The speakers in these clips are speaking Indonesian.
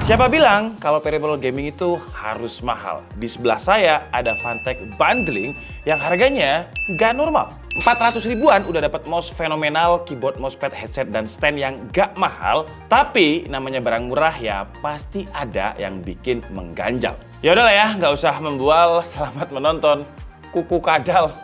Siapa bilang kalau peripheral gaming itu harus mahal? Di sebelah saya ada Phanteks bundling yang harganya nggak normal. 400 ribuan udah dapat mouse fenomenal, keyboard, mousepad, headset, dan stand yang nggak mahal. Tapi namanya barang murah ya pasti ada yang bikin mengganjal. Ya udahlah ya, nggak usah membual. Selamat menonton Kuku Kadal.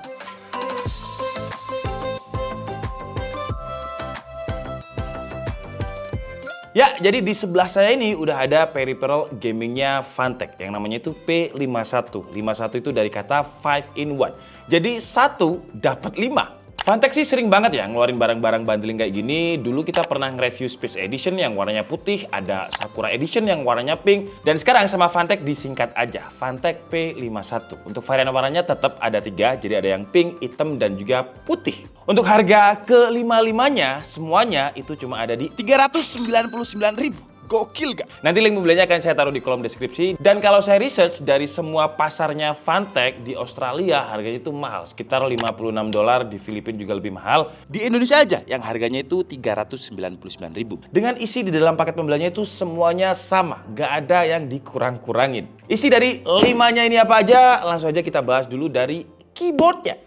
Ya, jadi di sebelah saya ini udah ada peripheral gamingnya Phanteks yang namanya itu P51. 51 itu dari kata 5 in 1. Jadi satu dapat 5. Phanteks sih sering banget ya ngeluarin barang-barang bundling kayak gini. Dulu kita pernah nge-review Space Edition yang warnanya putih, ada Sakura Edition yang warnanya pink, dan sekarang sama Phanteks disingkat aja, Phanteks P51. Untuk varian warnanya tetap ada 3, jadi ada yang pink, hitam, dan juga putih. Untuk harga ke-5-5-nya semuanya itu cuma ada di 399.000. Gokil gak? Nanti link pembeliannya akan saya taruh di kolom deskripsi. Dan kalau saya research dari semua pasarnya Phanteks di Australia harganya itu mahal, sekitar $56. Di Filipina juga lebih mahal. Di Indonesia aja yang harganya itu 399.000. Dengan isi di dalam paket pembeliannya itu semuanya sama, gak ada yang dikurang-kurangin. Isi dari 5-nya ini apa aja? Langsung aja kita bahas dulu dari keyboardnya.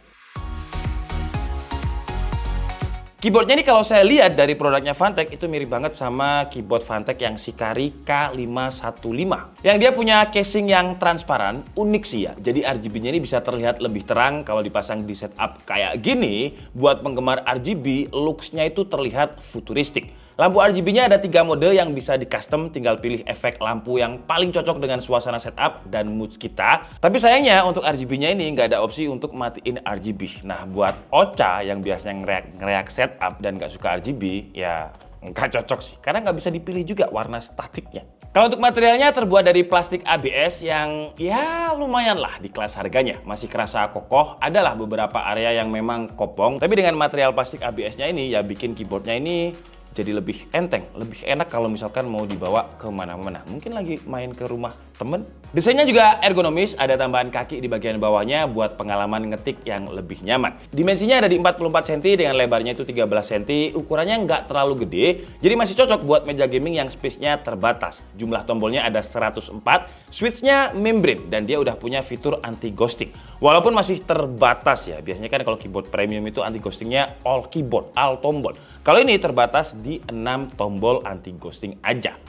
Keyboardnya ini kalau saya lihat dari produknya Phanteks itu mirip banget sama keyboard Phanteks yang Shikari K515. Yang dia punya casing yang transparan, unik sih ya. Jadi RGB-nya ini bisa terlihat lebih terang kalau dipasang di setup kayak gini. Buat penggemar RGB, looks-nya itu terlihat futuristik. Lampu RGB-nya ada 3 mode yang bisa di-custom, tinggal pilih efek lampu yang paling cocok dengan suasana setup dan moods kita. Tapi sayangnya untuk RGB-nya ini nggak ada opsi untuk matiin RGB. Nah, buat Ocha yang biasanya ngereak setup dan nggak suka RGB, ya nggak cocok sih. Karena nggak bisa dipilih juga warna statiknya. Kalau untuk materialnya terbuat dari plastik ABS yang ya lumayan lah di kelas harganya. Masih kerasa kokoh, adalah beberapa area yang memang kopong. Tapi dengan material plastik ABS-nya ini ya bikin keyboardnya ini jadi lebih enteng, lebih enak kalau misalkan mau dibawa kemana-mana. Mungkin lagi main ke rumah temen. Desainnya juga ergonomis, ada tambahan kaki di bagian bawahnya buat pengalaman ngetik yang lebih nyaman. Dimensinya ada di 44 cm dengan lebarnya itu 13 cm, ukurannya nggak terlalu gede, jadi masih cocok buat meja gaming yang space-nya terbatas. Jumlah tombolnya ada 104, switch-nya membrane, dan dia udah punya fitur anti-ghosting. Walaupun masih terbatas ya, biasanya kan kalau keyboard premium itu anti-ghostingnya all keyboard, all tombol. Kalau ini terbatas di 6 tombol anti-ghosting aja.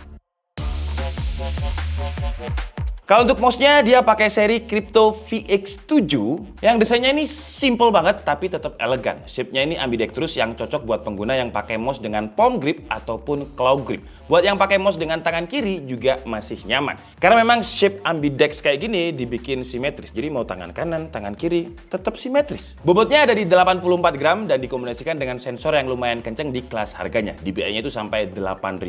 Kalau untuk mouse-nya dia pakai seri Crypto VX7 yang desainnya ini simple banget tapi tetap elegan. Shape-nya ini ambidextrous yang cocok buat pengguna yang pakai mouse dengan palm grip ataupun claw grip. Buat yang pakai mouse dengan tangan kiri juga masih nyaman. Karena memang shape ambidex kayak gini dibikin simetris. Jadi mau tangan kanan, tangan kiri tetap simetris. Bobotnya ada di 84 gram dan dikombinasikan dengan sensor yang lumayan kenceng di kelas harganya. DPI-nya itu sampai 8000.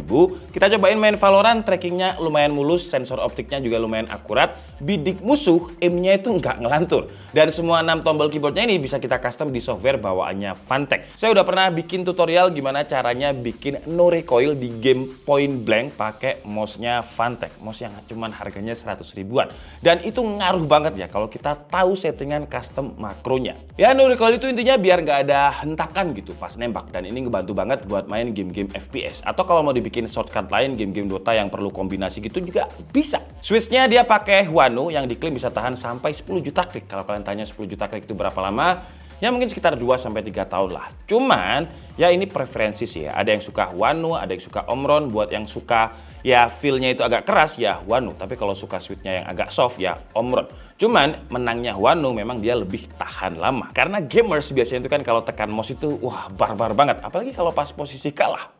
Kita cobain main Valorant, trackingnya lumayan mulus, sensor optiknya juga lumayan akurat. Bidik musuh, aim-nya itu nggak ngelantur. Dan semua 6 tombol keyboardnya ini bisa kita custom di software bawaannya Phanteks. Saya udah pernah bikin tutorial gimana caranya bikin no recoil di game point blank pakai mouse-nya Phanteks. Mouse yang cuman harganya 100 ribuan. Dan itu ngaruh banget ya kalau kita tahu settingan custom makronya. Ya no recoil itu intinya biar nggak ada hentakan gitu pas nembak. Dan ini ngebantu banget buat main game-game FPS. Atau kalau mau dibikin shortcut lain, game-game Dota yang perlu kombinasi gitu juga bisa. Switch-nya dia pakai Huano yang diklaim bisa tahan sampai 10 juta klik. Kalau kalian tanya 10 juta klik itu berapa lama? Ya mungkin sekitar 2-3 tahun lah. Cuman ya ini preferensi sih ya. Ada yang suka Huano, ada yang suka Omron. Buat yang suka ya feel-nya itu agak keras ya Huano. Tapi kalau suka switch-nya yang agak soft ya Omron. Cuman menangnya Huano memang dia lebih tahan lama. Karena gamers biasanya itu kan kalau tekan mouse itu wah barbar banget. Apalagi kalau pas posisi kalah.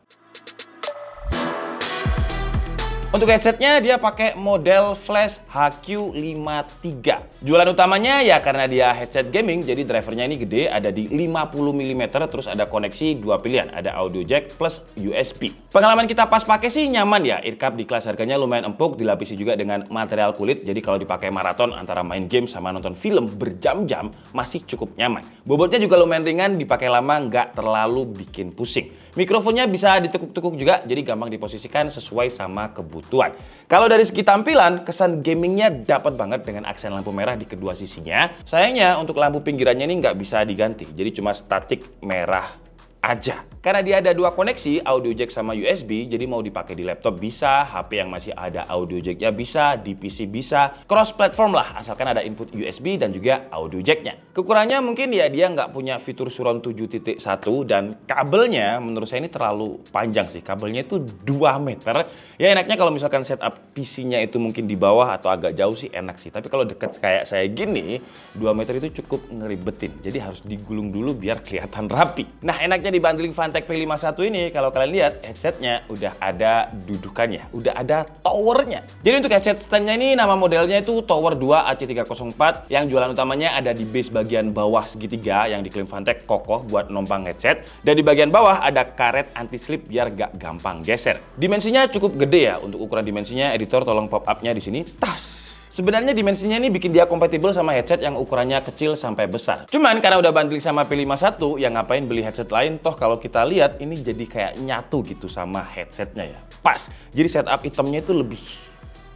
Untuk headsetnya dia pakai model Flash HQ53. Jualan utamanya ya karena dia headset gaming, jadi drivernya ini gede, ada di 50 mm, terus ada koneksi 2 pilihan, ada audio jack plus USB. Pengalaman kita pas pakai sih nyaman ya, earcup di kelas harganya lumayan empuk, dilapisi juga dengan material kulit, jadi kalau dipakai maraton antara main game sama nonton film berjam-jam masih cukup nyaman. Bobotnya juga lumayan ringan, dipakai lama nggak terlalu bikin pusing. Mikrofonnya bisa ditekuk-tekuk juga, jadi gampang diposisikan sesuai sama kebutuhan. Kalau dari segi tampilan, kesan gamingnya dapat banget dengan aksen lampu merah di kedua sisinya. Sayangnya untuk lampu pinggirannya ini nggak bisa diganti, jadi cuma statik merah aja. Karena dia ada dua koneksi, audio jack sama USB, jadi mau dipakai di laptop bisa, HP yang masih ada audio jacknya bisa, di PC bisa, cross platform lah, asalkan ada input USB dan juga audio jacknya. Kekurangannya mungkin ya dia nggak punya fitur surround 7.1 dan kabelnya menurut saya ini terlalu panjang sih. Kabelnya itu 2 meter. Ya enaknya kalau misalkan setup PC-nya itu mungkin di bawah atau agak jauh sih enak sih. Tapi kalau deket kayak saya gini, 2 meter itu cukup ngeribetin. Jadi harus digulung dulu biar kelihatan rapi. Nah enaknya di bundling Fantech P51 ini, kalau kalian lihat headsetnya udah ada dudukannya, udah ada towernya. Jadi untuk headset standnya ini nama modelnya itu Tower 2 AC304 yang jualan utamanya ada di base bagian bawah segitiga yang diklaim Fantech kokoh buat nompang headset. Dan di bagian bawah ada karet anti-slip biar gak gampang geser. Dimensinya cukup gede ya untuk ukuran dimensinya. Editor tolong pop up-nya di sini. Tas! Sebenarnya dimensinya ini bikin dia kompatibel sama headset yang ukurannya kecil sampai besar. Cuman karena udah bundling sama P51, ya ngapain beli headset lain? Toh kalau kita lihat ini jadi kayak nyatu gitu sama headsetnya ya. Pas. Jadi setup itemnya itu lebih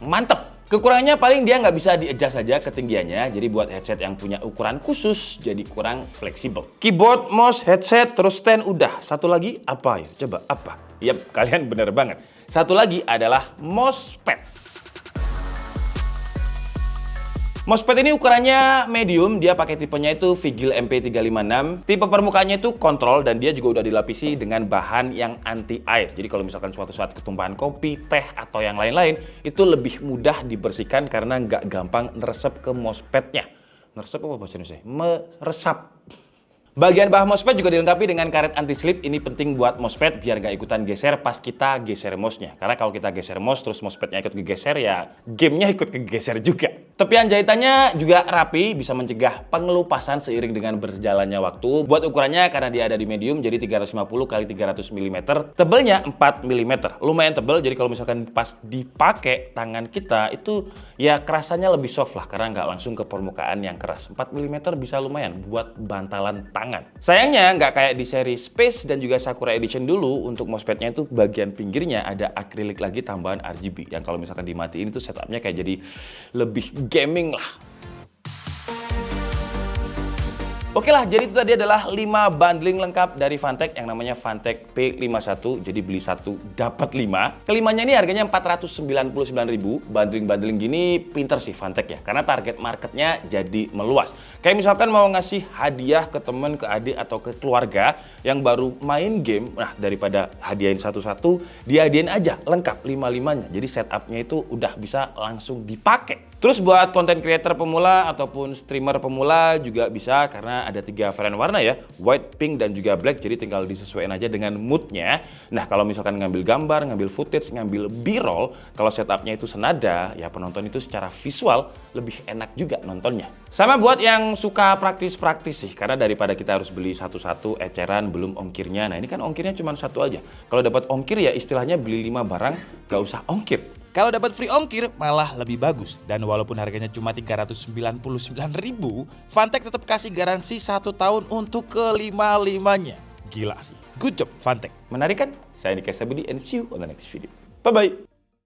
mantep. Kekurangannya paling dia nggak bisa di-adjust saja ketinggiannya. Jadi buat headset yang punya ukuran khusus jadi kurang fleksibel. Keyboard, mouse, headset, terus stand udah. Satu lagi apa ya? Coba apa? Yap, kalian bener banget. Satu lagi adalah mousepad. Mousepad ini ukurannya medium, dia pakai tipenya itu Vigil MP356. Tipe permukaannya itu kontrol dan dia juga udah dilapisi dengan bahan yang anti air. Jadi kalau misalkan suatu saat ketumpahan kopi, teh, atau yang lain-lain, itu lebih mudah dibersihkan karena nggak gampang neresep ke mousepadnya. Neresep apa bahasa Indonesia? Meresap. Bagian bawah mousepad juga dilengkapi dengan karet anti-slip. Ini penting buat mousepad biar nggak ikutan geser pas kita geser mouse-nya. Karena kalau kita geser mouse terus mousepadnya ikut kegeser ya gamenya ikut kegeser juga. Tepian jahitannya juga rapi, bisa mencegah pengelupasan seiring dengan berjalannya waktu. Buat ukurannya karena dia ada di medium jadi 350 x 300 mm. Tebelnya 4 mm. Lumayan tebel jadi kalau misalkan pas dipakai tangan kita itu ya kerasanya lebih soft lah karena nggak langsung ke permukaan yang keras. 4 mm bisa lumayan buat bantalan tangan. Sayangnya nggak kayak di seri Space dan juga Sakura Edition dulu, untuk mousepadnya itu bagian pinggirnya ada akrilik lagi tambahan RGB yang kalau misalkan dimatiin itu setupnya kayak jadi lebih gaming lah. Oke lah, jadi itu tadi adalah 5 bundling lengkap dari Fantech yang namanya Fantech P51. Jadi beli 1 dapat 5. Kelimanya ini harganya 499.000. Bundling-bundling gini pinter sih Fantech ya. Karena target marketnya jadi meluas. Kayak misalkan mau ngasih hadiah ke temen, ke adik, atau ke keluarga yang baru main game. Nah, daripada hadiahin satu-satu, dihadiahin aja lengkap 5-5-nya. Jadi setupnya itu udah bisa langsung dipakai. Terus buat content creator pemula ataupun streamer pemula juga bisa karena ada 3 varian warna ya, white, pink, dan juga black. Jadi tinggal disesuaikan aja dengan moodnya. Nah kalau misalkan ngambil gambar, ngambil footage, ngambil b-roll, kalau setupnya itu senada, ya penonton itu secara visual lebih enak juga nontonnya. Sama buat yang suka praktis-praktis sih, karena daripada kita harus beli satu-satu eceran belum ongkirnya. Nah ini kan ongkirnya cuma satu aja. Kalau dapat ongkir ya istilahnya beli 5 barang, gak usah ongkir. Kalau dapat free ongkir malah lebih bagus. Dan walaupun harganya cuma 399.000, Fantech tetap kasih garansi 1 tahun untuk ke-5-5-nya. Gila sih. Good job Fantech. Menarik kan? Saya Nika Stabudi and see you on the next video. Bye-bye.